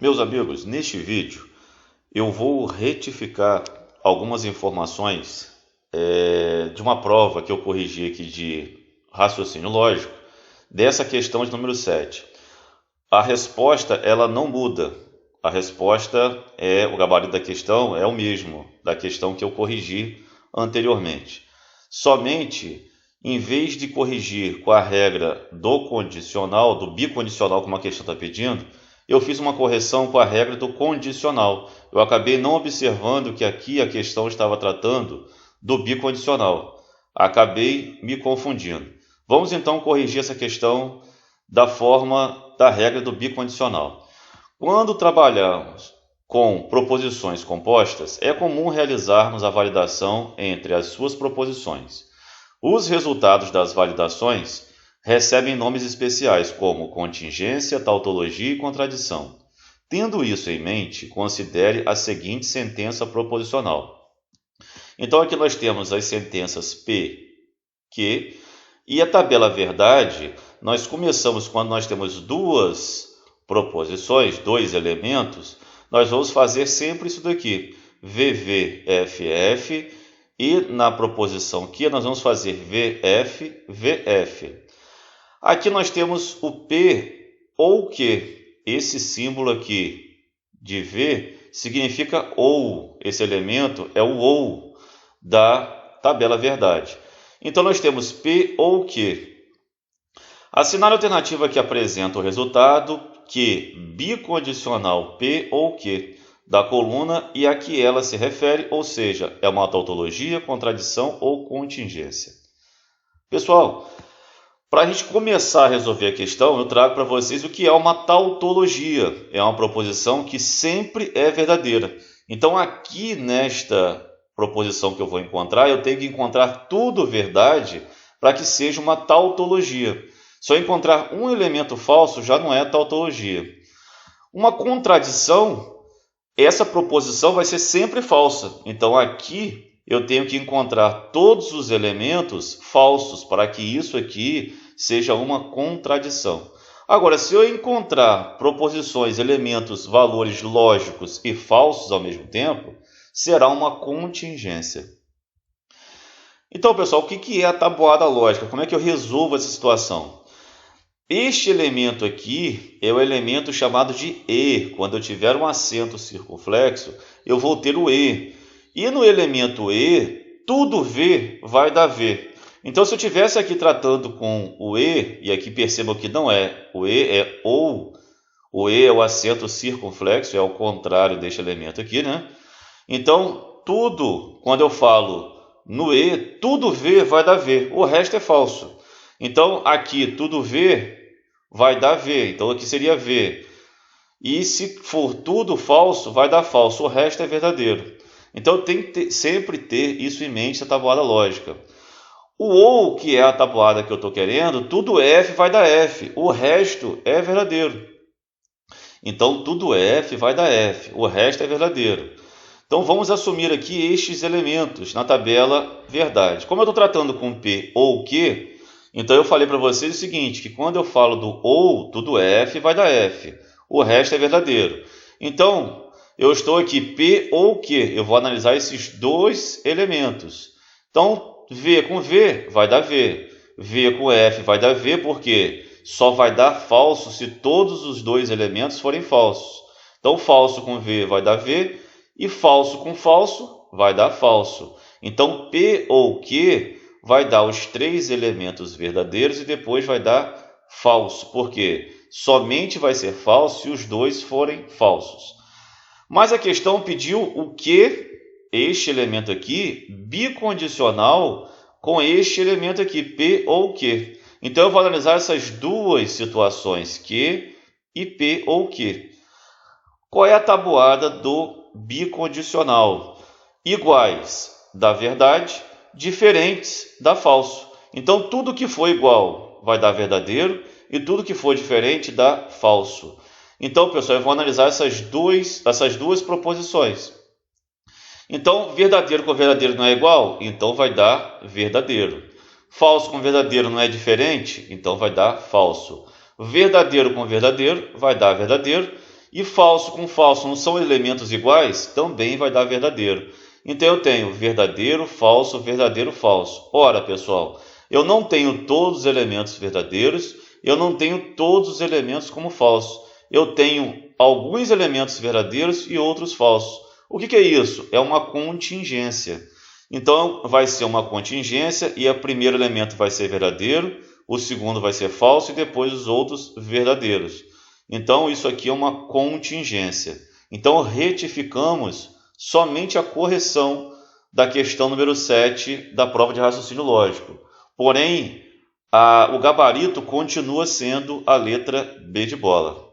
Meus amigos, neste vídeo eu vou retificar algumas informações de uma prova que eu corrigi aqui de raciocínio lógico, dessa questão de número 7. A resposta ela não muda. A resposta o gabarito da questão é o mesmo da questão que eu corrigi anteriormente. Somente, em vez de corrigir com a regra do condicional, do bicondicional, como a questão está pedindo, eu fiz uma correção com a regra do condicional. Eu acabei não observando que aqui a questão estava tratando do bicondicional. Acabei me confundindo. Vamos então corrigir essa questão da forma da regra do bicondicional. Quando trabalhamos com proposições compostas, é comum realizarmos a validação entre as suas proposições. Os resultados das validações recebem nomes especiais como contingência, tautologia e contradição. Tendo isso em mente, considere a seguinte sentença proposicional. Então aqui nós temos as sentenças P, Q, e a tabela verdade, nós começamos quando nós temos duas proposições, dois elementos, nós vamos fazer sempre isso daqui, VV, FF, e na proposição Q nós vamos fazer VF, VF. Aqui nós temos o P ou Q. Esse símbolo aqui de V significa ou. Esse elemento é o ou da tabela verdade. Então nós temos P ou Q. Assinale a alternativa que apresenta o resultado Q bicondicional P ou Q da coluna e a que ela se refere, ou seja, é uma tautologia, contradição ou contingência. Pessoal, para a gente começar a resolver a questão, eu trago para vocês o que é uma tautologia. É uma proposição que sempre é verdadeira. Então, aqui nesta proposição que eu vou encontrar, eu tenho que encontrar tudo verdade para que seja uma tautologia. Se eu encontrar um elemento falso, já não é tautologia. Uma contradição, essa proposição vai ser sempre falsa. Então, aqui eu tenho que encontrar todos os elementos falsos para que isso aqui seja uma contradição. Agora, se eu encontrar proposições, elementos, valores lógicos e falsos ao mesmo tempo, será uma contingência. Então, pessoal, o que é a tabuada lógica? Como é que eu resolvo essa situação? Este elemento aqui é o elemento chamado de E. Quando eu tiver um acento circunflexo, eu vou ter o E. E no elemento E, tudo V vai dar V. Então, se eu estivesse aqui tratando com o E, e aqui percebam que não é, o E é ou, o E é o acento circunflexo, é o contrário deste elemento aqui, né? Então, tudo, quando eu falo no E, tudo V vai dar V, o resto é falso. Então, aqui, tudo V vai dar V, então aqui seria V. E se for tudo falso, vai dar falso, o resto é verdadeiro. Então, tem que sempre ter isso em mente, a tabuada lógica. O ou, que é a tabuada que eu estou querendo, tudo F vai dar F, o resto é verdadeiro. Então, tudo F vai dar F, o resto é verdadeiro. Então, vamos assumir aqui estes elementos na tabela verdade. Como eu estou tratando com P ou Q, então eu falei para vocês o seguinte, que quando eu falo do ou, tudo F vai dar F, o resto é verdadeiro. Então, eu estou aqui P ou Q, eu vou analisar esses dois elementos. Então, V com V vai dar V, V com F vai dar V, porque só vai dar falso se todos os dois elementos forem falsos. Então, falso com V vai dar V, e falso com falso vai dar falso. Então, P ou Q vai dar os três elementos verdadeiros e depois vai dar falso, porque somente vai ser falso se os dois forem falsos. Mas a questão pediu o que, este elemento aqui, bicondicional com este elemento aqui, P ou Q. Então, eu vou analisar essas duas situações, Q e P ou Q. Qual é a tabuada do bicondicional? Iguais da verdade, diferentes da falso. Então, tudo que for igual vai dar verdadeiro e tudo que for diferente dá falso. Então, pessoal, eu vou analisar essas duas proposições. Então, verdadeiro com verdadeiro não é igual? Então, vai dar verdadeiro. Falso com verdadeiro não é diferente? Então, vai dar falso. Verdadeiro com verdadeiro vai dar verdadeiro. E falso com falso não são elementos iguais? Também vai dar verdadeiro. Então eu tenho verdadeiro, falso, falso. Ora, pessoal, eu não tenho todos os elementos verdadeiros, eu não tenho todos os elementos como falsos. Eu tenho alguns elementos verdadeiros e outros falsos. O que é isso? É uma contingência. Então vai ser uma contingência e o primeiro elemento vai ser verdadeiro, o segundo vai ser falso e depois os outros verdadeiros. Então isso aqui é uma contingência. Então retificamos somente a correção da questão número 7 da prova de raciocínio lógico. Porém, o gabarito continua sendo a letra B de bola.